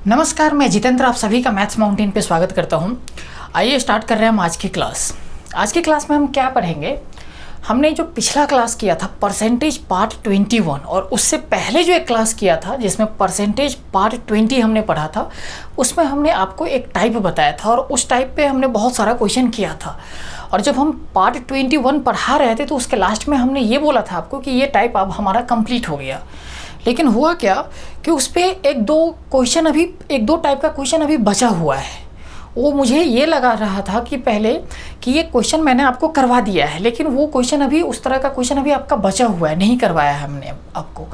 नमस्कार, मैं जितेंद्र आप सभी का मैथ्स माउंटेन पे स्वागत करता हूं। आइए स्टार्ट कर रहे हैं हम आज की क्लास। आज की क्लास में हम क्या पढ़ेंगे। हमने जो पिछला क्लास किया था परसेंटेज पार्ट 21 और उससे पहले जो एक क्लास किया था जिसमें परसेंटेज पार्ट 20 हमने पढ़ा था, उसमें हमने आपको एक टाइप बताया था और उस टाइप पे हमने बहुत सारा क्वेश्चन किया था। और जब हम पार्ट 21 पढ़ा रहे थे तो उसके लास्ट में हमने ये बोला था आपको कि ये टाइप अब हमारा कंप्लीट हो गया। लेकिन हुआ क्या कि उस पर एक दो टाइप का क्वेश्चन अभी बचा हुआ है। वो मुझे ये लगा रहा था कि पहले कि ये क्वेश्चन मैंने आपको करवा दिया है, लेकिन वो क्वेश्चन अभी उस तरह का क्वेश्चन अभी आपका बचा हुआ है, नहीं करवाया है हमने आपको।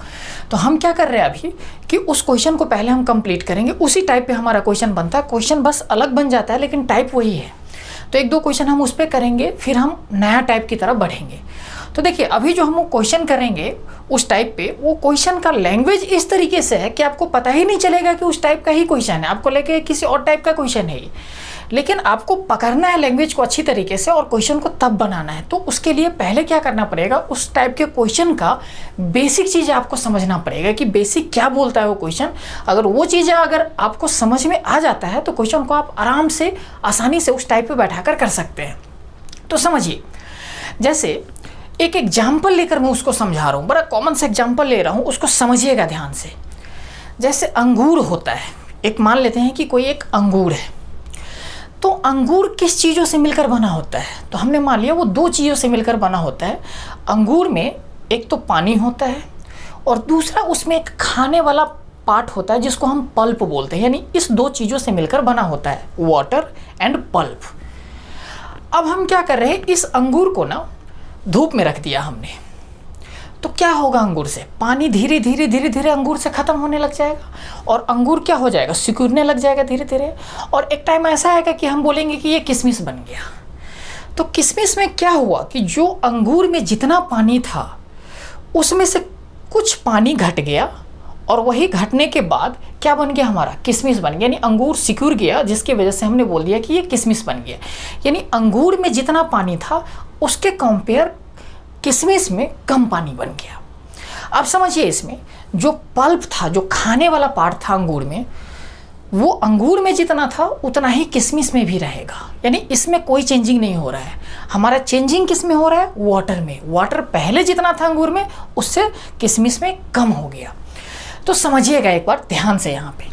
तो हम क्या कर रहे हैं अभी कि उस क्वेश्चन को पहले हम कंप्लीट करेंगे। उसी टाइप पे हमारा क्वेश्चन बनता है, क्वेश्चन बस अलग बन जाता है लेकिन टाइप वही है। तो एक दो क्वेश्चन हम उस पर करेंगे, फिर हम नया टाइप की तरफ बढ़ेंगे। तो देखिए, अभी जो हम क्वेश्चन करेंगे उस टाइप पे, वो क्वेश्चन का लैंग्वेज इस तरीके से है कि आपको पता ही नहीं चलेगा कि उस टाइप का ही क्वेश्चन है, आपको लेके किसी और टाइप का क्वेश्चन है। लेकिन आपको पकड़ना है लैंग्वेज को अच्छी तरीके से और क्वेश्चन को तब बनाना है। तो उसके लिए पहले क्या करना पड़ेगा, उस टाइप के क्वेश्चन का बेसिक चीज़ें आपको समझना पड़ेगा कि बेसिक क्या बोलता है वो क्वेश्चन। अगर वो चीज़ें अगर आपको समझ में आ जाता है तो क्वेश्चन को आप आराम से आसानी से उस टाइप पे बैठाकर कर सकते हैं। तो समझिए, जैसे एक एग्जाम्पल लेकर मैं उसको समझा रहा हूँ, बड़ा कॉमन सा एग्जाम्पल ले रहा हूँ, उसको समझिएगा ध्यान से। जैसे अंगूर होता है, एक मान लेते हैं कि कोई एक अंगूर है। तो अंगूर किस चीज़ों से मिलकर बना होता है, तो हमने मान लिया वो दो चीज़ों से मिलकर बना होता है। अंगूर में एक तो पानी होता है और दूसरा उसमें एक खाने वाला पार्ट होता है जिसको हम पल्प बोलते हैं। यानी इस दो चीज़ों से मिलकर बना होता है, वाटर एंड पल्प। अब हम क्या कर रहे हैं, इस अंगूर को ना धूप में रख दिया हमने, तो क्या होगा अंगूर से, पानी धीरे धीरे अंगूर से ख़त्म होने लग जाएगा और अंगूर क्या हो जाएगा, सिकुड़ने लग जाएगा धीरे धीरे। और एक टाइम ऐसा आएगा कि हम बोलेंगे कि ये किशमिश बन गया। तो किशमिश में क्या हुआ कि जो अंगूर में जितना पानी था उसमें से कुछ पानी घट गया और वही घटने के बाद क्या बन गया, हमारा किशमिश बन गया। यानी अंगूर सिकुड़ गया, जिसकी वजह से हमने बोल दिया कि ये किशमिश बन गया। यानी अंगूर में जितना पानी था उसके कंपेयर किशमिश में कम पानी बन गया। अब समझिए, इसमें जो पल्प था, जो खाने वाला पार्ट था अंगूर में, वो अंगूर में जितना था उतना ही किशमिश में भी रहेगा। यानी इसमें कोई चेंजिंग नहीं हो रहा है। हमारा चेंजिंग किस में हो रहा है, वाटर में। वाटर पहले जितना था अंगूर में उससे किशमिश में कम हो गया। तो समझिएगा एक बार ध्यान से यहाँ पे।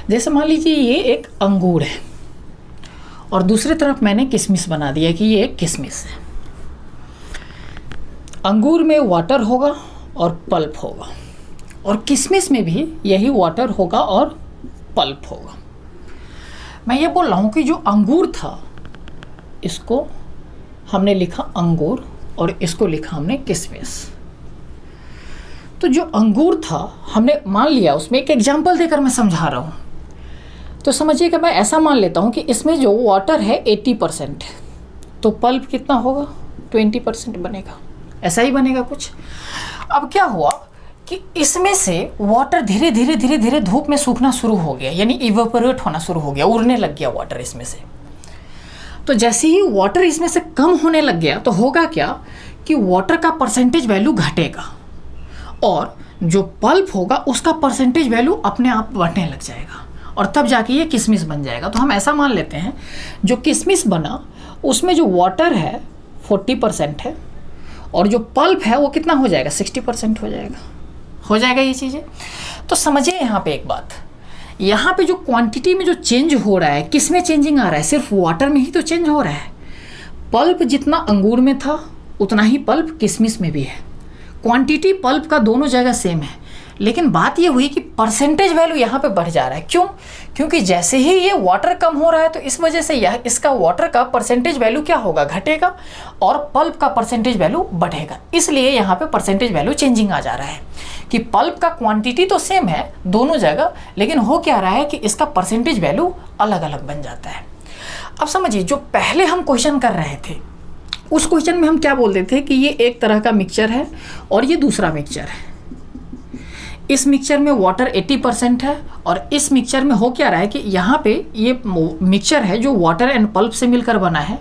जैसे मान लीजिए ये एक अंगूर है और दूसरी तरफ मैंने किशमिश बना दिया कि ये एक किशमिश है। अंगूर में वाटर होगा और पल्प होगा और किशमिश में भी यही वाटर होगा और पल्प होगा। मैं ये बोल रहा हूँ कि जो अंगूर था इसको हमने लिखा अंगूर और इसको लिखा हमने किशमिश। तो जो अंगूर था हमने मान लिया, उसमें एक एग्जांपल देकर मैं समझा रहा हूँ। तो समझिएगा, मैं ऐसा मान लेता हूँ कि इसमें जो वाटर है 80% है, तो पल्प कितना होगा, 20% बनेगा। ऐसा ही बनेगा कुछ। अब क्या हुआ कि इसमें से वाटर धीरे धीरे धूप में सूखना शुरू हो गया, यानी इवेपोरेट होना शुरू हो गया, उड़ने लग गया वाटर इसमें से। तो जैसे ही वाटर इसमें से कम होने लग गया तो होगा क्या कि वाटर का परसेंटेज वैल्यू घटेगा और जो पल्प होगा उसका परसेंटेज वैल्यू अपने आप बढ़ने लग जाएगा और तब जाके ये किशमिश बन जाएगा। तो हम ऐसा मान लेते हैं, जो किशमिश बना उसमें जो वाटर है 40% है और जो पल्प है वो कितना हो जाएगा, 60% हो जाएगा ये चीज़ें। तो समझिए यहाँ पे एक बात, यहाँ पे जो क्वांटिटी में जो चेंज हो रहा है, किस में चेंजिंग आ रहा है, सिर्फ वाटर में ही तो चेंज हो रहा है। पल्प जितना अंगूर में था उतना ही पल्प किशमिश में भी है। क्वांटिटी पल्प का दोनों जगह सेम है, लेकिन बात ये हुई कि परसेंटेज वैल्यू यहाँ पे बढ़ जा रहा है। क्यों? क्योंकि जैसे ही ये वाटर कम हो रहा है तो इस वजह से यह इसका वाटर का परसेंटेज वैल्यू क्या होगा, घटेगा और पल्प का परसेंटेज वैल्यू बढ़ेगा। इसलिए यहाँ पे परसेंटेज वैल्यू चेंजिंग आ जा रहा है कि पल्प का क्वांटिटी तो सेम है दोनों जगह, लेकिन हो क्या रहा है कि इसका परसेंटेज वैल्यू अलग अलग बन जाता है। अब समझिए, जो पहले हम क्वेश्चन कर रहे थे उस क्वेश्चन में हम क्या बोलते थे कि ये एक तरह का मिक्सचर है और ये दूसरा मिक्सचर है। इस मिक्सचर में वाटर 80% है और इस मिक्सचर में हो क्या रहा है कि यहाँ पे ये मिक्सचर है जो वाटर एंड पल्प से मिलकर बना है।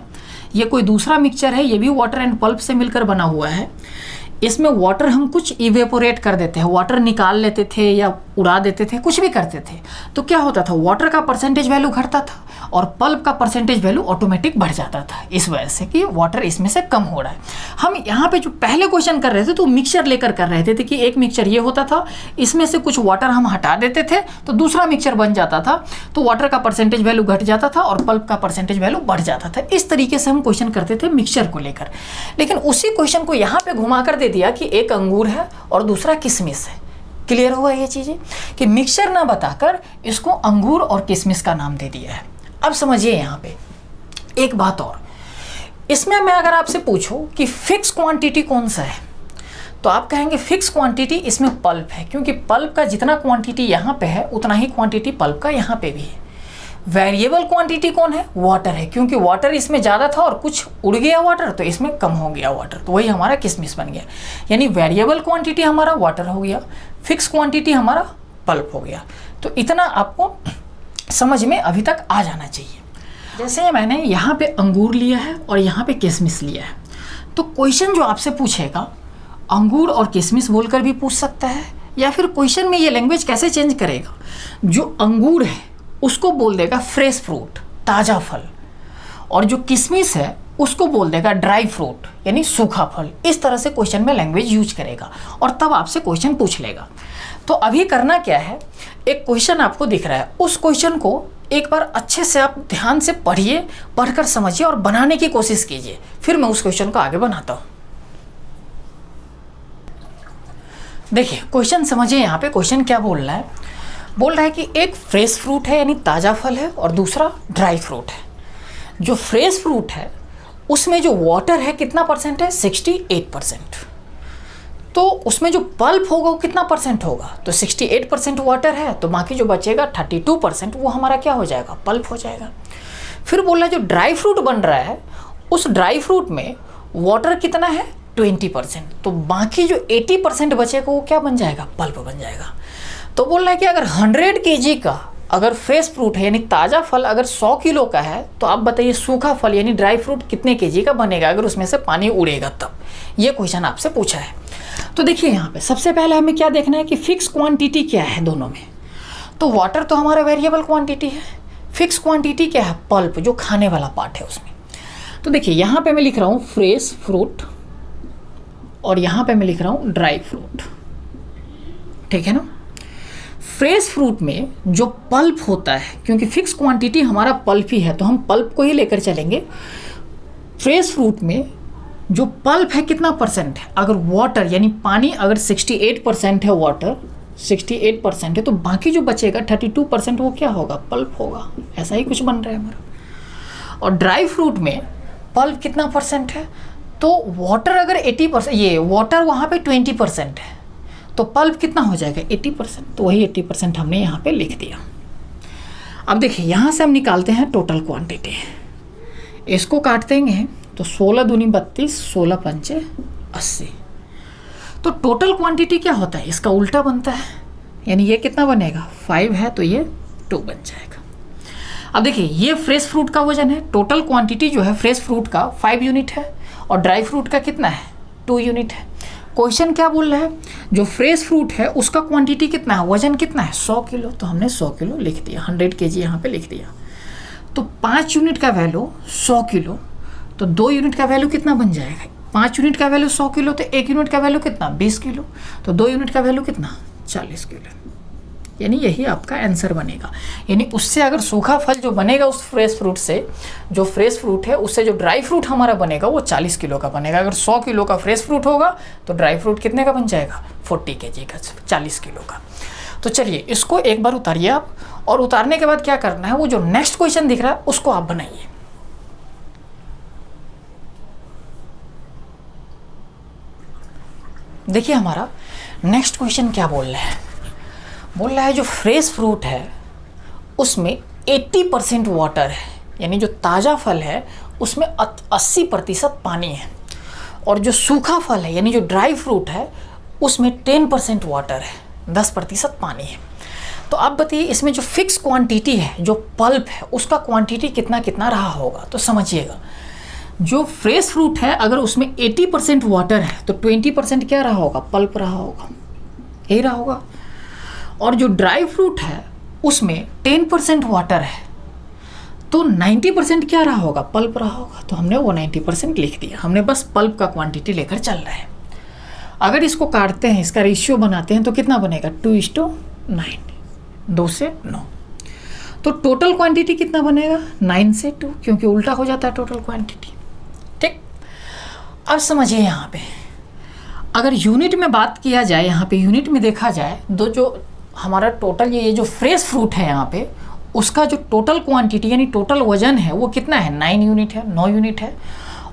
ये कोई दूसरा मिक्सचर है, ये भी वाटर एंड पल्प से मिलकर बना हुआ है। इसमें वाटर हम कुछ इवेपोरेट कर देते हैं, वाटर निकाल लेते थे या उड़ा देते थे, कुछ भी करते थे, तो क्या होता था, वाटर का परसेंटेज वैल्यू घटता था और पल्प का परसेंटेज वैल्यू ऑटोमेटिक बढ़ जाता था, इस वजह से कि वाटर इसमें से कम हो रहा है। हम यहाँ पे जो पहले क्वेश्चन कर रहे थे तो मिक्सचर लेकर कर रहे थे कि एक मिक्सचर ये होता था, इसमें से कुछ वाटर हम हटा देते थे तो दूसरा मिक्सचर बन जाता था, तो वाटर का परसेंटेज वैल्यू घट जाता था और पल्प का परसेंटेज वैल्यू बढ़ जाता था। इस तरीके से हम क्वेश्चन करते थे मिक्सचर को लेकर। लेकिन उसी क्वेश्चन को यहाँ पे घुमा कर दे दिया कि एक अंगूर है और दूसरा किशमिश है। क्लियर हुआ ये चीज़ें कि मिक्सचर ना बताकर इसको अंगूर और किशमिश का नाम दे दिया है। अब समझिए यहाँ पे एक बात और, इसमें मैं अगर आपसे पूछूं कि फिक्स क्वांटिटी कौन सा है तो आप कहेंगे फिक्स क्वांटिटी इसमें पल्प है, क्योंकि पल्प का जितना क्वांटिटी यहाँ पे है उतना ही क्वांटिटी पल्प का यहाँ पे भी है। वेरिएबल क्वांटिटी कौन है, वाटर है, क्योंकि वाटर इसमें ज़्यादा था और कुछ उड़ गया वाटर तो इसमें कम हो गया वाटर, तो वही हमारा किशमिश बन गया। यानी वेरिएबल क्वांटिटी हमारा वाटर हो गया, फिक्स क्वांटिटी हमारा पल्प हो गया। तो इतना आपको समझ में अभी तक आ जाना चाहिए। जैसे मैंने यहाँ पे अंगूर लिया है और यहाँ पे किशमिश लिया है, तो क्वेश्चन जो आपसे पूछेगा अंगूर और किशमिश बोलकर भी पूछ सकता है, या फिर क्वेश्चन में ये लैंग्वेज कैसे चेंज करेगा, जो अंगूर है उसको बोल देगा फ्रेश फ्रूट, ताज़ा फल, और जो किशमिश है उसको बोल देगा ड्राई फ्रूट यानी सूखा फल। इस तरह से क्वेश्चन में लैंग्वेज यूज करेगा और तब आपसे क्वेश्चन पूछ लेगा। तो अभी करना क्या है, एक क्वेश्चन आपको दिख रहा है, उस क्वेश्चन को एक बार अच्छे से आप ध्यान से पढ़िए, पढ़कर समझिए और बनाने की कोशिश कीजिए, फिर मैं उस क्वेश्चन को आगे बनाता हूँ। देखिए क्वेश्चन समझिए, यहाँ पे क्वेश्चन क्या बोल रहा है, बोल रहा है कि एक फ्रेश फ्रूट है यानी ताज़ा फल है और दूसरा ड्राई फ्रूट है। जो फ्रेश फ्रूट है उसमें जो वाटर है कितना परसेंट है, 68%। तो उसमें जो पल्प होगा वो कितना परसेंट होगा, तो 68% वाटर है, तो बाकी जो बचेगा 32% वो हमारा क्या हो जाएगा, पल्प हो जाएगा। फिर बोल रहा है जो ड्राई फ्रूट बन रहा है उस ड्राई फ्रूट में वाटर कितना है, 20%, तो बाकी जो 80% बचेगा वो क्या बन जाएगा, पल्प बन जाएगा। तो बोल रहा है कि अगर 100 kg का अगर फ्रेश फ्रूट है यानी ताज़ा फल अगर 100 किलो का है, तो आप बताइए सूखा फल यानी ड्राई फ्रूट कितने केजी का बनेगा अगर उसमें से पानी उड़ेगा तब। ये क्वेश्चन आपसे पूछा है। तो देखिए यहाँ पे सबसे पहले हमें क्या देखना है कि फिक्स क्वांटिटी क्या है दोनों में। तो वाटर तो हमारा वेरिएबल क्वांटिटी है, फिक्स क्वांटिटी क्या है, पल्प जो खाने वाला पार्ट है उसमें। तो देखिए यहाँ पे मैं लिख रहा हूँ फ्रेश फ्रूट और यहाँ पे मैं लिख रहा हूँ ड्राई फ्रूट, ठीक है ना। फ्रेश फ्रूट में जो पल्प होता है, क्योंकि फिक्स क्वांटिटी हमारा पल्प ही है तो हम पल्प को ही लेकर चलेंगे। फ्रेश फ्रूट में जो पल्प है कितना परसेंट है, अगर वाटर यानी पानी अगर 68% है, वाटर 68% है, तो बाकी जो बचेगा 32% वो क्या होगा, पल्प होगा। ऐसा ही कुछ बन रहा है हमारा। और ड्राई फ्रूट में पल्प कितना परसेंट है, तो वाटर अगर 80%, ये वाटर वहाँ पे 20% है, तो पल्प कितना हो जाएगा 80%, तो वही 80% हमने यहाँ पे लिख दिया। अब देखिए यहाँ से हम निकालते हैं टोटल क्वांटिटी, इसको काट देंगे तो 16 दूनी 32, 16 पंचे 80। तो टोटल क्वांटिटी क्या होता है, इसका उल्टा बनता है, यानी ये कितना बनेगा 5 है तो ये 2 बन जाएगा। अब देखिए ये फ्रेश फ्रूट का वजन है, टोटल क्वांटिटी जो है फ्रेश फ्रूट का 5 यूनिट है और ड्राई फ्रूट का कितना है 2 यूनिट है। क्वेश्चन क्या बोल रहा है, जो फ्रेश फ्रूट है उसका क्वांटिटी कितना है, वजन कितना है 100 किलो, तो हमने 100 किलो लिख दिया, 100 kg यहाँ पे लिख दिया। तो 5 यूनिट का वैल्यू 100 किलो, तो 2 यूनिट का वैल्यू कितना बन जाएगा, 5 यूनिट का वैल्यू 100 किलो, तो 1 यूनिट का वैल्यू कितना 20 किलो, तो 2 यूनिट का वैल्यू कितना 40 किलो, यानी यही आपका आंसर बनेगा। यानी उससे अगर सूखा फल जो बनेगा उस फ्रेश फ्रूट से, जो फ्रेश फ्रूट है उससे जो ड्राई फ्रूट हमारा बनेगा वो 40 किलो का बनेगा। अगर 100 किलो का फ्रेश फ्रूट होगा तो ड्राई फ्रूट कितने का बन जाएगा 40 kg का, 40 किलो का। तो चलिए इसको एक बार उतारिए आप, और उतारने के बाद क्या करना है, वो जो नेक्स्ट क्वेश्चन दिख रहा है उसको आप बनाइए। देखिए हमारा नेक्स्ट क्वेश्चन क्या बोल रहा है, बोल रहा है जो फ्रेश फ्रूट है उसमें 80% वाटर है, यानी जो ताज़ा फल है उसमें 80% पानी है, और जो सूखा फल है यानी जो ड्राई फ्रूट है उसमें 10% वाटर है, 10% पानी है। तो आप बताइए इसमें जो फिक्स क्वांटिटी है, जो पल्प है, उसका क्वांटिटी कितना कितना रहा होगा। तो समझिएगा जो फ्रेश फ्रूट है अगर उसमें 80% वाटर है तो 20% क्या रहा होगा, पल्प रहा होगा, यही रहा होगा। और जो ड्राई फ्रूट है उसमें 10% वाटर है तो 90% क्या रहा होगा, पल्प रहा होगा। तो हमने वो 90% लिख दिया, हमने बस पल्प का क्वांटिटी लेकर चल रहे हैं। अगर इसको काटते हैं, इसका रेशियो बनाते हैं तो कितना बनेगा, 2:9, 2 से 9। तो टोटल क्वांटिटी कितना बनेगा, 9 से 2, क्योंकि उल्टा हो जाता है टोटल क्वांटिटी। ठीक, अब समझिए यहाँ पे अगर यूनिट में बात किया जाए, यहाँ पे यूनिट में देखा जाए तो जो हमारा टोटल ये जो फ्रेश फ्रूट है यहाँ पे उसका जो टोटल क्वांटिटी यानी टोटल वजन है वो कितना है, 9 यूनिट है, 9 यूनिट है।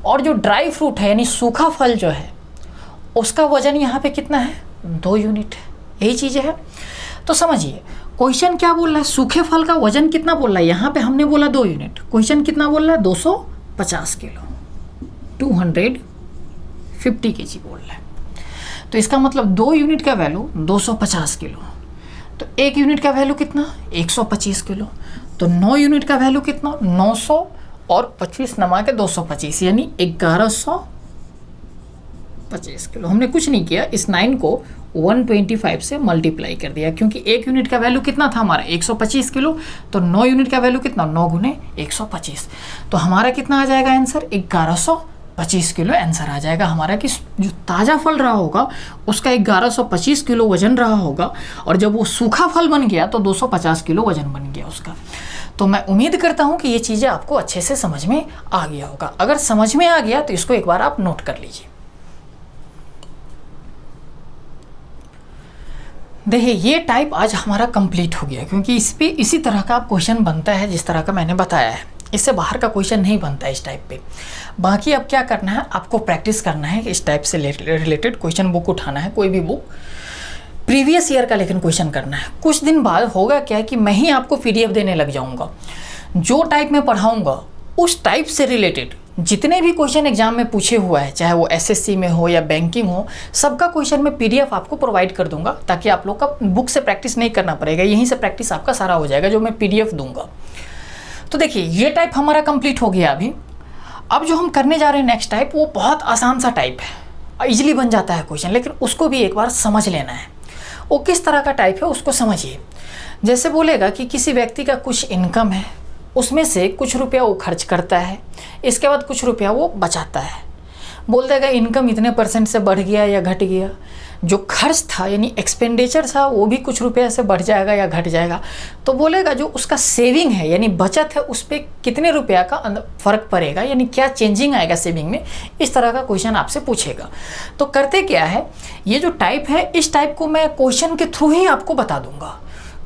और जो ड्राई फ्रूट है यानी सूखा फल जो है उसका वजन यहाँ पे कितना है, 2 यूनिट है। यही चीज़ें है। तो समझिए क्वेश्चन क्या बोल रहा है, सूखे फल का वजन कितना बोल रहा है, यहाँ पे हमने बोला 2 यूनिट, क्वेश्चन कितना बोल रहा है, 250 किलो, 250 kg बोल रहा है। तो इसका मतलब 2 यूनिट का वैल्यू 250 किलो, तो 1 यूनिट का वैल्यू कितना, 125 किलो। तो 9 यूनिट का वैल्यू कितना, 900 और 25 नमा के 225 यानी 1125 किलो। हमने कुछ नहीं किया, इस 9 को 125 से मल्टीप्लाई कर दिया, क्योंकि 1 यूनिट का वैल्यू कितना था हमारा, 125 किलो। तो 9 यूनिट का वैल्यू कितना, 9 गुने 125। तो हमारा कितना आ जाएगा आंसर, 1125 किलो आंसर आ जाएगा हमारा। कि जो ताज़ा फल रहा होगा उसका 1125 किलो वजन रहा होगा, और जब वो सूखा फल बन गया तो 250 किलो वजन बन गया उसका। तो मैं उम्मीद करता हूँ कि ये चीज़ें आपको अच्छे से समझ में आ गया होगा। अगर समझ में आ गया तो इसको एक बार आप नोट कर लीजिए। देखिए ये टाइप आज हमारा कंप्लीट हो गया, क्योंकि इस पे इसी तरह का क्वेश्चन बनता है जिस तरह का मैंने बताया है। इससे बाहर का क्वेश्चन नहीं बनता है इस टाइप पे। बाकी अब क्या करना है, आपको प्रैक्टिस करना है कि इस टाइप से रिलेटेड क्वेश्चन बुक उठाना है, कोई भी बुक प्रीवियस ईयर का लेकिन क्वेश्चन करना है। कुछ दिन बाद होगा क्या कि मैं ही आपको PDF देने लग जाऊंगा। जो टाइप में पढ़ाऊंगा उस टाइप से रिलेटेड जितने भी क्वेश्चन एग्जाम में पूछे हुआ है, चाहे वो SSC में हो या बैंकिंग हो, सबका क्वेश्चन मैं PDF आपको प्रोवाइड कर दूंगा, ताकि आप लोग का बुक से प्रैक्टिस नहीं करना पड़ेगा, यहीं से प्रैक्टिस आपका सारा हो जाएगा जो मैं PDF दूंगा। तो देखिए ये टाइप हमारा कंप्लीट हो गया अभी। अब जो हम करने जा रहे हैं नेक्स्ट टाइप, वो बहुत आसान सा टाइप है, इजीली बन जाता है क्वेश्चन, लेकिन उसको भी एक बार समझ लेना है। वो किस तरह का टाइप है उसको समझिए। जैसे बोलेगा कि किसी व्यक्ति का कुछ इनकम है, उसमें से कुछ रुपया वो खर्च करता है, इसके बाद कुछ रुपया वो बचाता है। बोल देगा इनकम इतने % से बढ़ गया या घट गया, जो खर्च था यानी एक्सपेंडिचर था वो भी कुछ रुपया से बढ़ जाएगा या घट जाएगा। तो बोलेगा जो उसका सेविंग है यानी बचत है उस पर कितने रुपया का फ़र्क पड़ेगा, यानी क्या चेंजिंग आएगा सेविंग में। इस तरह का क्वेश्चन आपसे पूछेगा। तो करते क्या है, ये जो टाइप है इस टाइप को मैं क्वेश्चन के थ्रू ही आपको बता दूंगा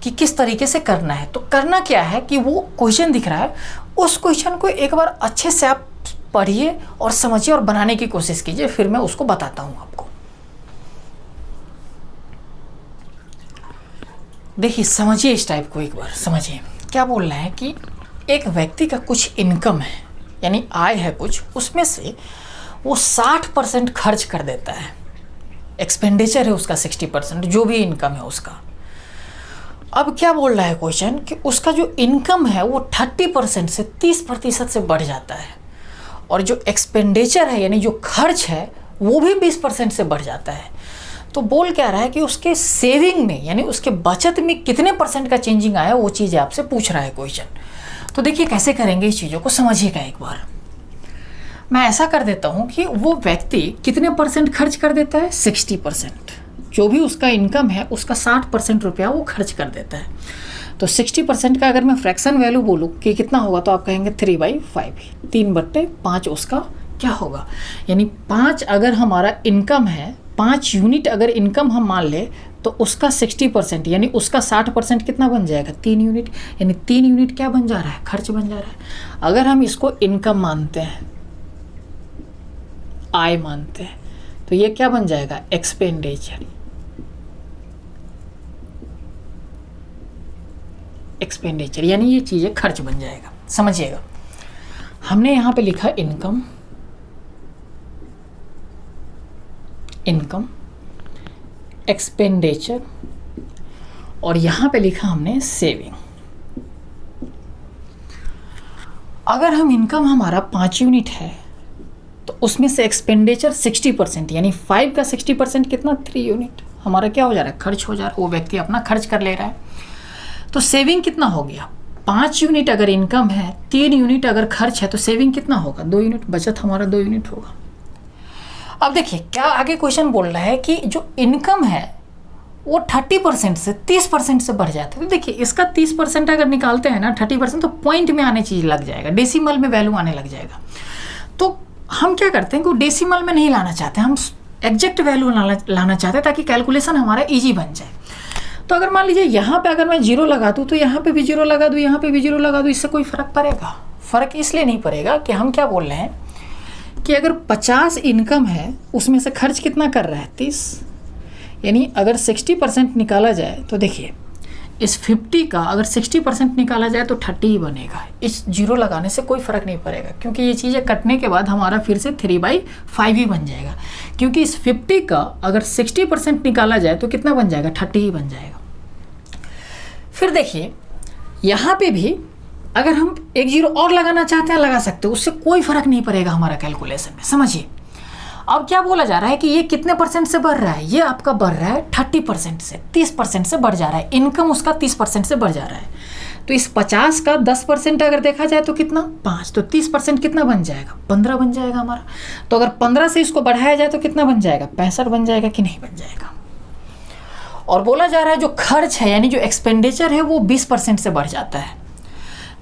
कि किस तरीके से करना है। तो करना क्या है कि वो क्वेश्चन दिख रहा है, उस क्वेश्चन को एक बार अच्छे से आप पढ़िए और समझिए और बनाने की कोशिश कीजिए, फिर मैं उसको बताता हूँ आपको। देखिए समझिए इस टाइप को एक बार समझिए। क्या बोल रहा है कि एक व्यक्ति का कुछ इनकम है यानी आय है कुछ, उसमें से वो 60% खर्च कर देता है, एक्सपेंडिचर है उसका 60%, जो भी इनकम है उसका। अब क्या बोल रहा है क्वेश्चन कि उसका जो इनकम है वो 30% से 30% से बढ़ जाता है, और जो एक्सपेंडिचर है यानी जो खर्च है वो भी 20% से बढ़ जाता है। तो बोल क्या रहा है कि उसके सेविंग में यानी उसके बचत में कितने % का चेंजिंग आया, वो चीज़ आपसे पूछ रहा है क्वेश्चन। तो देखिए कैसे करेंगे इस चीज़ों को समझिएगा एक बार। मैं ऐसा कर देता हूँ कि वो व्यक्ति कितने % खर्च कर देता है, 60%। जो भी उसका इनकम है उसका 60% रुपया वो खर्च कर देता है। तो 60% का अगर मैं फ्रैक्शन वैल्यू बोलूँ कि कितना होगा, तो आप कहेंगे 3/5, 3/5 उसका क्या होगा। यानी 5 अगर हमारा इनकम है, 5 यूनिट अगर इनकम हम मान ले, तो उसका 60% यानी उसका 60% कितना बन जाएगा, 3 यूनिट। यानी 3 यूनिट क्या बन जा रहा है, खर्च बन जा रहा है। अगर हम इसको इनकम मानते हैं, आय मानते हैं, तो ये क्या बन जाएगा, एक्सपेंडिचर। एक्सपेंडिचर यानी ये चीज़ें खर्च बन जाएगा। समझिएगा, हमने यहाँ पे लिखा इनकम, इनकम, एक्सपेंडिचर, और यहाँ पे लिखा हमने सेविंग। अगर हम इनकम हमारा 5 यूनिट है उसमें से एक्सपेंडिचर 60%, यानी 5 का 60% कितना, 3 यूनिट हमारा क्या हो जा रहा है, खर्च हो जा रहा है, वो व्यक्ति अपना खर्च कर ले रहा है। तो सेविंग कितना हो गया, 5 यूनिट अगर इनकम है, 3 यूनिट अगर खर्च है, तो सेविंग कितना होगा, 2 यूनिट, बचत हमारा 2 यूनिट होगा। अब देखिए क्या आगे क्वेश्चन बोल रहा है कि जो इनकम है वो 30% से 30% से बढ़ जाता है। तो देखिए इसका 30% अगर निकालते हैं ना 30%, तो पॉइंट में आने चीज लग जाएगा, डेसिमल में वैल्यू आने लग जाएगा। तो हम क्या करते हैं कि डेसिमल में नहीं लाना चाहते, हम एग्जैक्ट वैल्यू लाना चाहते हैं ताकि कैलकुलेशन हमारा ईजी बन जाए। तो अगर मान लीजिए यहाँ पे अगर मैं 0 लगा दूँ तो यहाँ पे भी 0 लगा दूँ, यहाँ पे भी 0 लगा दूँ, इससे कोई फ़र्क पड़ेगा? फ़र्क इसलिए नहीं पड़ेगा कि हम क्या बोल रहे हैं कि अगर 50 इनकम है उसमें से खर्च कितना कर रहा है, 30, यानी अगर 60% निकाला जाए तो देखिए इस 50 का अगर 60% निकाला जाए तो 30 ही बनेगा। इस 0 लगाने से कोई फ़र्क नहीं पड़ेगा, क्योंकि ये चीज़ें कटने के बाद हमारा फिर से 3/5 ही बन जाएगा, क्योंकि इस 50 का अगर 60% निकाला जाए तो कितना बन जाएगा, 30 ही बन जाएगा। फिर देखिए यहाँ पे भी अगर हम एक 0 और लगाना चाहते हैं लगा सकते हो, उससे कोई फ़र्क नहीं पड़ेगा हमारा कैलकुलेशन में। समझिए अब क्या बोला जा रहा है कि ये कितने % से बढ़ रहा है, ये आपका बढ़ रहा है 30% से, 30% से बढ़ जा रहा है, इनकम उसका 30% से बढ़ जा रहा है। तो इस 50 का 10% अगर देखा जाए तो कितना, 5, तो 30% कितना बन जाएगा, 15 बन जाएगा हमारा। तो अगर 15 से इसको बढ़ाया जाए तो कितना बन जाएगा, 65 बन जाएगा कि नहीं बन जाएगा। और बोला जा रहा है जो खर्च है यानी जो एक्सपेंडिचर है वो 20% से बढ़ जाता है।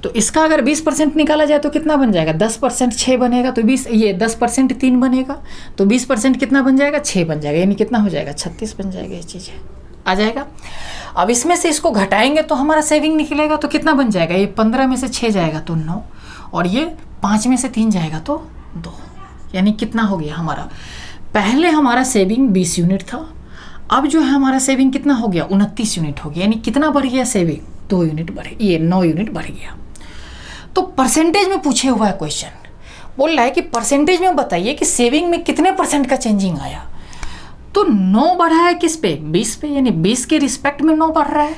तो इसका अगर 20% निकाला जाए तो कितना बन जाएगा, 10% 6 बनेगा, तो 10% 3 बनेगा, तो 20% कितना बन जाएगा, 6 बन जाएगा, यानी कितना हो जाएगा, 36 बन जाएगा। ये चीज़ें आ जाएगा। अब इसमें से इसको घटाएंगे तो हमारा सेविंग निकलेगा, तो कितना बन जाएगा, ये 15 में से 6 जाएगा तो 9, और ये 5 में से 3 जाएगा तो 2, यानी कितना हो गया हमारा, पहले हमारा सेविंग 20 यूनिट था, अब जो है हमारा सेविंग कितना हो गया, 29 यूनिट हो गया, यानी कितना बढ़ गया सेविंग, 2 यूनिट बढ़े, ये 9 यूनिट बढ़ गया। तो परसेंटेज में पूछे हुआ है क्वेश्चन, बोल रहा है कि परसेंटेज में बताइए कि सेविंग में कितने % का चेंजिंग आया। तो 9 बढ़ा है किस पे, 20 पे, यानी 20 के रिस्पेक्ट में 9 बढ़ रहा है।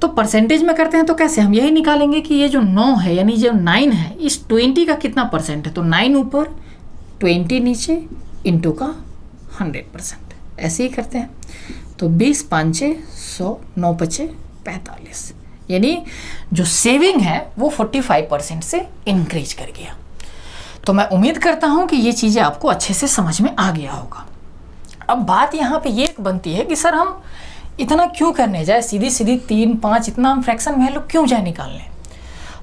तो परसेंटेज में करते हैं तो कैसे, हम यही निकालेंगे कि ये जो 9 है यानी जो 9 है इस 20 का कितना % है, तो 9 ऊपर 20 नीचे इंटू का 100%, ऐसे ही करते हैं। तो 20 5 100, 9 5 45, यानी जो सेविंग है वो 45% से इंक्रीज कर गया। तो मैं उम्मीद करता हूं कि ये चीज़ें आपको अच्छे से समझ में आ गया होगा। अब बात यहाँ पे ये बनती है कि सर हम इतना क्यों करने जाए, सीधी सीधी 3 5 इतना हम फ्रैक्शन वैल्यू क्यों जाए निकालने।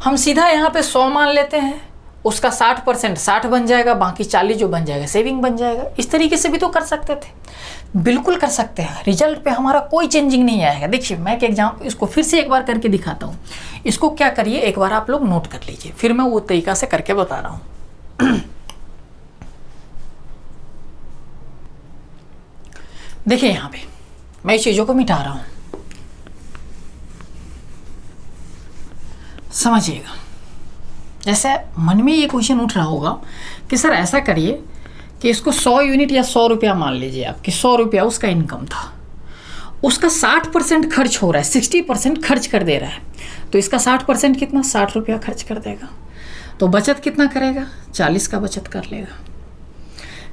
हम सीधा यहाँ पे 100 मान लेते हैं, उसका 60% 60 बन जाएगा, बाकी 40 जो बन जाएगा सेविंग बन जाएगा। इस तरीके से भी तो कर सकते थे, बिल्कुल कर सकते हैं, रिजल्ट पे हमारा कोई चेंजिंग नहीं आएगा। देखिए मैं एक एग्जाम इसको फिर से एक बार करके दिखाता हूँ। इसको क्या करिए, एक बार आप लोग नोट कर लीजिए, फिर मैं वो तरीका से करके बता रहा हूँ। देखिए यहाँ पे मैं इस चीज़ों को मिटा रहा हूँ, समझिएगा। जैसे मन में ये क्वेश्चन उठ रहा होगा कि सर ऐसा करिए कि इसको 100 यूनिट या 100 रुपया मान लीजिए आप, कि 100 रुपया उसका इनकम था, उसका 60% खर्च हो रहा है, 60% खर्च कर दे रहा है, तो इसका 60% कितना, 60 रुपया खर्च कर देगा, तो बचत कितना करेगा, 40 का बचत कर लेगा।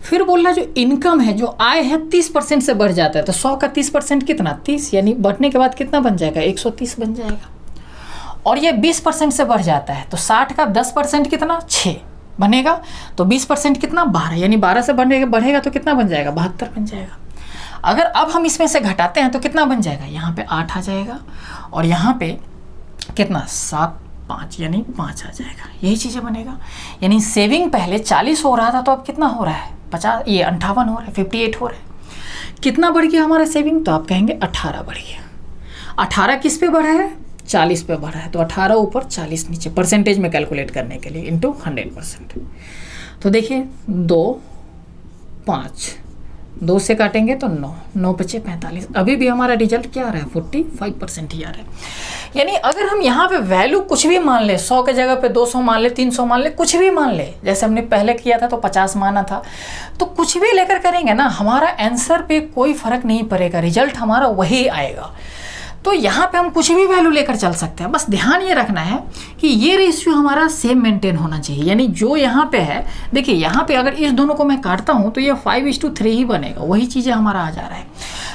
फिर बोलना जो इनकम है, जो आय है 30% से बढ़ जाता है, तो 100 का 30% कितना, 30, यानी बढ़ने के बाद कितना बन जाएगा, 130 बन जाएगा। और ये 20% से बढ़ जाता है, तो 60 का 10% कितना, 6 बनेगा, तो 20% कितना, 12, यानी 12 से बढ़ेगा तो कितना बन जाएगा, 72 बन जाएगा। अगर अब हम इसमें से घटाते हैं तो कितना बन जाएगा, यहाँ पे 8 आ जाएगा, और यहाँ पे कितना, 7 5, यानी 5 आ जाएगा। यही चीज़ें बनेगा। यानी सेविंग पहले 40 हो रहा था तो अब कितना हो रहा है, 50, ये 58 हो रहा है, 58 हो रहा है। कितना बढ़ गया हमारा सेविंग, तो आप कहेंगे 18 बढ़ गया। 18 किस पे बढ़ा है, 40 पे बढ़ा है, तो 18 ऊपर 40 नीचे, परसेंटेज में कैलकुलेट करने के लिए इंटू 100%। तो देखिए 2 5, 2 से काटेंगे तो 9, 9 5 45, अभी भी हमारा रिजल्ट क्या आ रहा है, 45% ही आ रहा है। यानी अगर हम यहाँ पे वैल्यू कुछ भी मान ले, 100 के जगह पे 200 मान ले, 300 मान ले, कुछ भी मान ले, जैसे हमने पहले किया था तो 50 माना था, तो कुछ भी लेकर करेंगे ना, हमारा आंसर पे कोई फ़र्क नहीं पड़ेगा, रिजल्ट हमारा वही आएगा। तो यहाँ पे हम कुछ भी वैल्यू लेकर चल सकते हैं, बस ध्यान ये रखना है कि ये रेशियो हमारा सेम मेंटेन होना चाहिए। यानी जो यहाँ पे है, देखिए यहाँ पे अगर इस दोनों को मैं काटता हूँ तो ये 5:3 ही बनेगा, वही चीज़ें हमारा आ जा रहा है।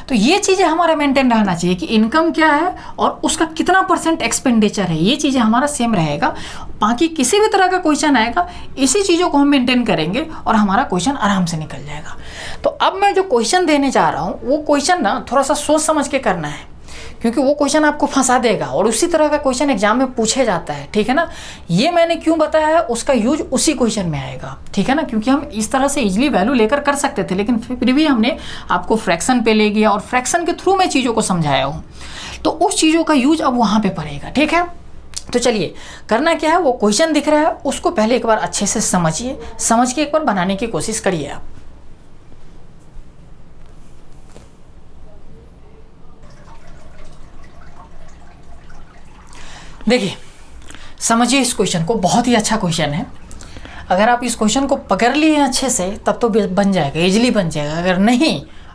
तो ये चीज़ें हमारा मेंटेन रहना चाहिए कि इनकम क्या है और उसका कितना % एक्सपेंडिचर है, ये चीज़ें हमारा सेम रहेगा। बाकी किसी भी तरह का क्वेश्चन आएगा, इसी चीज़ों को हम मेंटेन करेंगे और हमारा क्वेश्चन आराम से निकल जाएगा। तो अब मैं जो क्वेश्चन देने जा रहा हूँ वो क्वेश्चन ना थोड़ा सा सोच समझ के करना है, क्योंकि वो क्वेश्चन आपको फंसा देगा और उसी तरह का क्वेश्चन एग्जाम में पूछे जाता है, ठीक है ना। ये मैंने क्यों बताया है, उसका यूज उसी क्वेश्चन में आएगा, ठीक है ना, क्योंकि हम इस तरह से इजीली वैल्यू लेकर कर सकते थे, लेकिन फिर भी हमने आपको फ्रैक्शन पे ले गया और फ्रैक्शन के थ्रू मैं चीज़ों को समझाया हूँ, तो उस चीज़ों का यूज अब वहाँ पर पड़ेगा, ठीक है। तो चलिए करना क्या है, वो क्वेश्चन दिख रहा है उसको पहले एक बार अच्छे से समझिए, समझ के एक बार बनाने की कोशिश करिए आप। देखिए समझिए इस क्वेश्चन को, बहुत ही अच्छा क्वेश्चन है। अगर आप इस क्वेश्चन को पकड़ लिए अच्छे से तब तो बन जाएगा, इजीली बन जाएगा।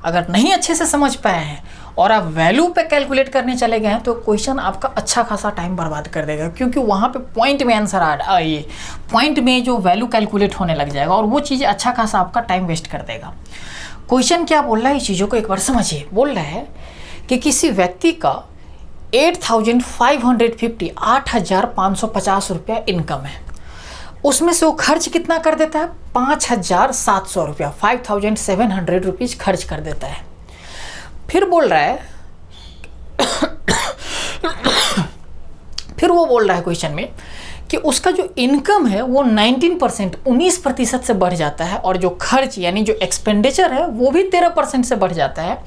अगर नहीं अच्छे से समझ पाए हैं और आप वैल्यू पे कैलकुलेट करने चले गए हैं तो क्वेश्चन आपका अच्छा खासा टाइम बर्बाद कर देगा, क्योंकि वहाँ पे पॉइंट में आंसर आइए, पॉइंट में जो वैल्यू कैलकुलेट होने लग जाएगा और वो चीज़ें अच्छा खासा आपका टाइम वेस्ट कर देगा। क्वेश्चन क्या बोल रहा है, इस चीज़ों को एक बार समझिए। बोल रहा है कि किसी व्यक्ति का 8,550 रुपया इनकम है, उसमें से वो खर्च कितना कर देता है, 5,700 रुपया, 5,700 रुपीज़ खर्च कर देता है। फिर बोल रहा है फिर वो बोल रहा है क्वेश्चन में कि उसका जो इनकम है वो 19% से बढ़ जाता है और जो खर्च यानी जो एक्सपेंडिचर है वो भी 13% से बढ़ जाता है।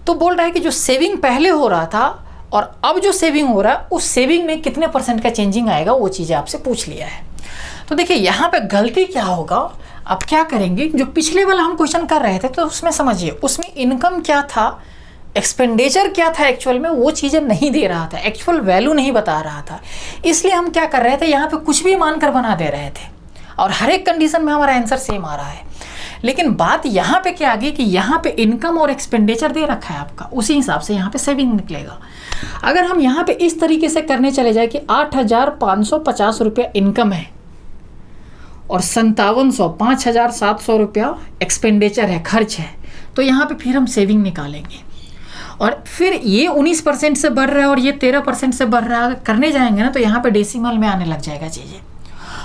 तो बोल रहा है कि जो सेविंग पहले हो रहा था और अब जो सेविंग हो रहा है उस सेविंग में कितने % का चेंजिंग आएगा, वो चीज़ें आपसे पूछ लिया है। तो देखिए यहाँ पे गलती क्या होगा, आप क्या करेंगे, जो पिछले वाला हम क्वेश्चन कर रहे थे तो उसमें समझिए, उसमें इनकम क्या था, एक्सपेंडिचर क्या था एक्चुअल में, वो चीज़ें नहीं दे रहा था, एक्चुअल वैल्यू नहीं बता रहा था। इसलिए हम क्या कर रहे थे, यहाँ पे कुछ भी मानकर बना दे रहे थे और हर एक कंडीशन में हमारा आंसर सेम आ रहा है। लेकिन बात यहाँ पे क्या आ गई कि यहाँ पे इनकम और एक्सपेंडिचर दे रखा है आपका, उसी हिसाब से यहाँ पे सेविंग निकलेगा। अगर हम यहाँ पे इस तरीके से करने चले जाए कि 8,550 रुपया इनकम है और 5,700 रुपया एक्सपेंडिचर है, खर्च है, तो यहाँ पे फिर हम सेविंग निकालेंगे और फिर ये 19% से बढ़ रहा है और ये 13% से बढ़ रहा है, करने जाएंगे ना तो यहाँ पे डेसिमल में आने लग जाएगा चीज़ें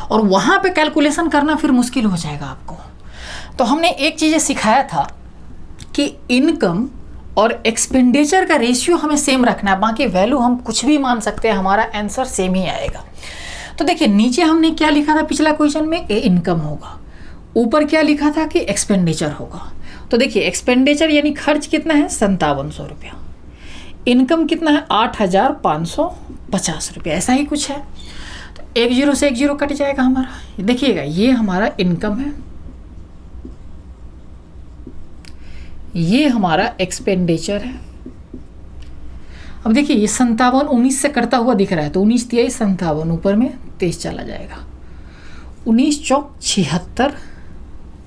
और वहाँ पे कैलकुलेशन करना फिर मुश्किल हो जाएगा आपको। तो हमने एक चीज़ें सिखाया था कि इनकम और एक्सपेंडिचर का रेशियो हमें सेम रखना है, बाकी वैल्यू हम कुछ भी मान सकते हैं, हमारा आंसर सेम ही आएगा। तो देखिए नीचे हमने क्या लिखा था पिछला क्वेश्चन में, ए इनकम होगा, ऊपर क्या लिखा था कि एक्सपेंडिचर होगा। तो देखिए एक्सपेंडिचर यानी खर्च कितना है, 5700 रुपया, इनकम कितना है 8,550 रुपया, ऐसा ही कुछ है। तो 1 0 से 1 0 कट जाएगा हमारा। देखिएगा ये हमारा इनकम है, ये हमारा एक्सपेंडिचर है। अब देखिए ये 57 19 से करता हुआ दिख रहा है, तो 19 तिहाई 57, ऊपर में 23 चला जाएगा, 19 चौक 76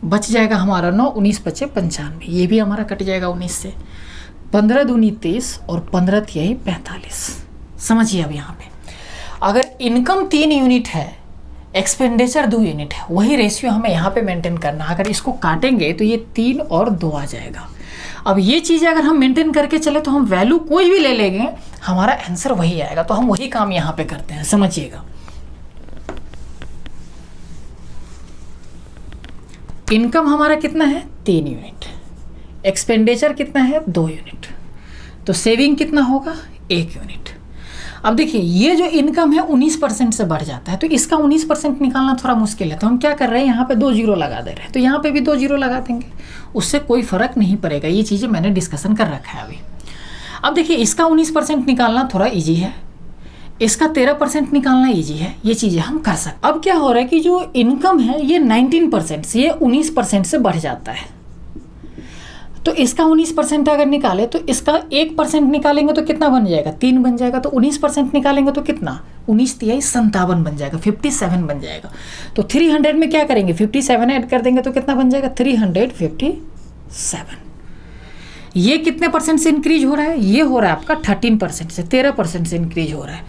बच जाएगा हमारा 9, 19 बचे 95, ये भी हमारा कट जाएगा 19 से, 15 दूनी 23 और 15 तिहाई 45। समझिए अब यहाँ पे अगर इनकम 3 यूनिट है, एक्सपेंडिचर 2 यूनिट है, वही रेशियो हमें यहाँ पे मेंटेन करना। अगर इसको काटेंगे तो ये 3 और 2 आ जाएगा। अब ये चीज़ें अगर हम मेंटेन करके चले तो हम वैल्यू कोई भी ले लेंगे, हमारा आंसर वही आएगा। तो हम वही काम यहाँ पे करते हैं, समझिएगा। इनकम हमारा कितना है 3 यूनिट, एक्सपेंडिचर कितना है 2 यूनिट, तो सेविंग कितना होगा 1 यूनिट। अब देखिए ये जो इनकम है 19% से बढ़ जाता है, तो इसका 19% निकालना थोड़ा मुश्किल है। तो हम क्या कर रहे हैं, यहाँ पे 2 0 लगा दे रहे हैं, तो यहाँ पे भी 2 0 लगा देंगे, उससे कोई फ़र्क नहीं पड़ेगा। ये चीज़ें मैंने डिस्कशन कर रखा है अभी। अब देखिए इसका 19% निकालना थोड़ा ईजी है, इसका 13% निकालना ईजी है, ये चीज़ें हम कर सकते। अब क्या हो रहा है कि जो इनकम है ये 19% से ये 19% से बढ़ जाता है, तो इसका 19% अगर निकाले तो इसका 1% निकालेंगे तो कितना बन जाएगा 3 बन जाएगा, तो 19% निकालेंगे तो कितना 19 तिहाई 57 बन जाएगा, 57 बन जाएगा। तो 300 में क्या करेंगे 57 ऐड कर देंगे तो कितना बन जाएगा 357। ये कितने परसेंट से इंक्रीज हो रहा है, ये हो रहा है आपका 13% से, 13% से इंक्रीज हो रहा है।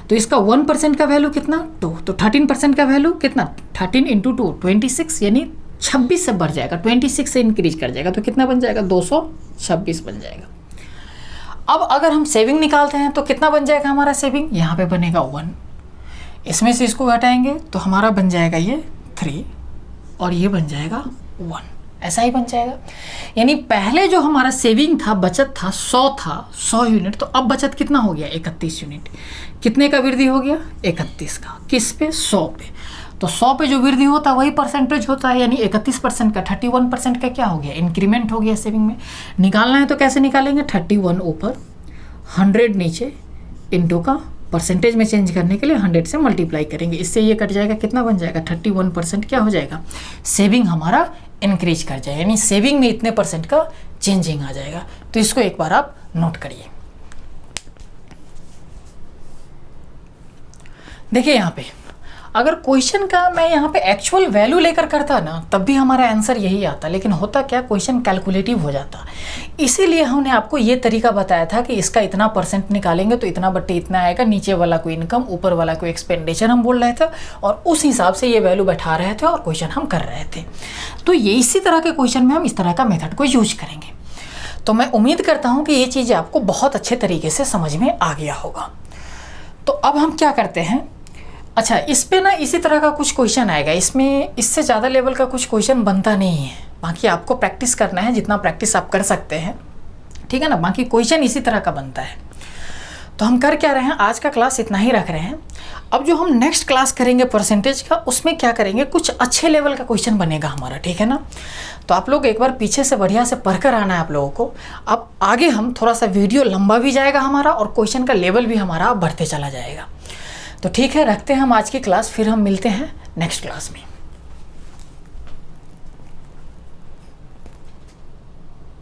तो इसका 1% का वैल्यू कितना 2, तो 13% का वैल्यू कितना 13 इंटू 2 26, यानी 26 से बढ़ जाएगा, 26 से इंक्रीज कर जाएगा, तो कितना बन जाएगा 226 बन जाएगा। अब अगर हम सेविंग निकालते हैं तो कितना बन जाएगा हमारा सेविंग, यहाँ पे बनेगा 1, इसमें से इसको घटाएंगे तो हमारा बन जाएगा ये 3 और ये बन जाएगा 1, ऐसा ही बन जाएगा। यानी पहले जो हमारा सेविंग था, बचत था 100 यूनिट, तो अब बचत कितना हो गया 31 यूनिट। कितने का वृद्धि हो गया 31 का, किस पे 100 पे। तो 100 पे जो वृद्धि होता है वही परसेंटेज होता है, यानी 31% का 31% का क्या हो गया इंक्रीमेंट हो गया सेविंग में। निकालना है तो कैसे निकालेंगे, 31 ऊपर 100 नीचे, इंटू का परसेंटेज में चेंज करने के लिए 100 से मल्टीप्लाई करेंगे, इससे ये कट जाएगा, कितना बन जाएगा 31% क्या हो जाएगा, सेविंग हमारा इंक्रीज कर जाएगा, यानी सेविंग में इतने परसेंट का चेंजिंग आ जाएगा। तो इसको एक बार आप नोट करिए। देखिए यहाँ पे अगर क्वेश्चन का मैं यहाँ पे एक्चुअल वैल्यू लेकर करता ना तब भी हमारा आंसर यही आता, लेकिन होता क्या क्वेश्चन कैलकुलेटिव हो जाता। इसीलिए हमने आपको ये तरीका बताया था कि इसका इतना परसेंट निकालेंगे तो इतना बट्टे इतना आएगा, नीचे वाला को इनकम ऊपर वाला को एक्सपेंडिचर हम बोल रहे थे और उस हिसाब से ये वैल्यू बैठा रहे थे और क्वेश्चन हम कर रहे थे। तो ये इसी तरह के क्वेश्चन में हम इस तरह का मेथड को यूज करेंगे। तो मैं उम्मीद करता हूँ कि ये चीज़ें आपको बहुत अच्छे तरीके से समझ में आ गया होगा। तो अब हम क्या करते हैं, अच्छा इस पे ना इसी तरह का कुछ क्वेश्चन आएगा, इसमें इससे ज़्यादा लेवल का कुछ क्वेश्चन बनता नहीं है, बाकी आपको प्रैक्टिस करना है, जितना प्रैक्टिस आप कर सकते हैं, ठीक है ना। बाकी क्वेश्चन इसी तरह का बनता है। तो हम कर क्या रहे हैं, आज का क्लास इतना ही रख रहे हैं। अब जो हम नेक्स्ट क्लास करेंगे परसेंटेज का, उसमें क्या करेंगे, कुछ अच्छे लेवल का क्वेश्चन बनेगा हमारा, ठीक है ना। तो आप लोग एक बार पीछे से बढ़िया से पढ़ कर आना है आप लोगों को। अब आगे हम थोड़ा सा वीडियो लंबा भी जाएगा हमारा और क्वेश्चन का लेवल भी हमारा बढ़ते चला जाएगा। तो ठीक है, रखते हैं हम आज की क्लास, फिर हम मिलते हैं नेक्स्ट क्लास में।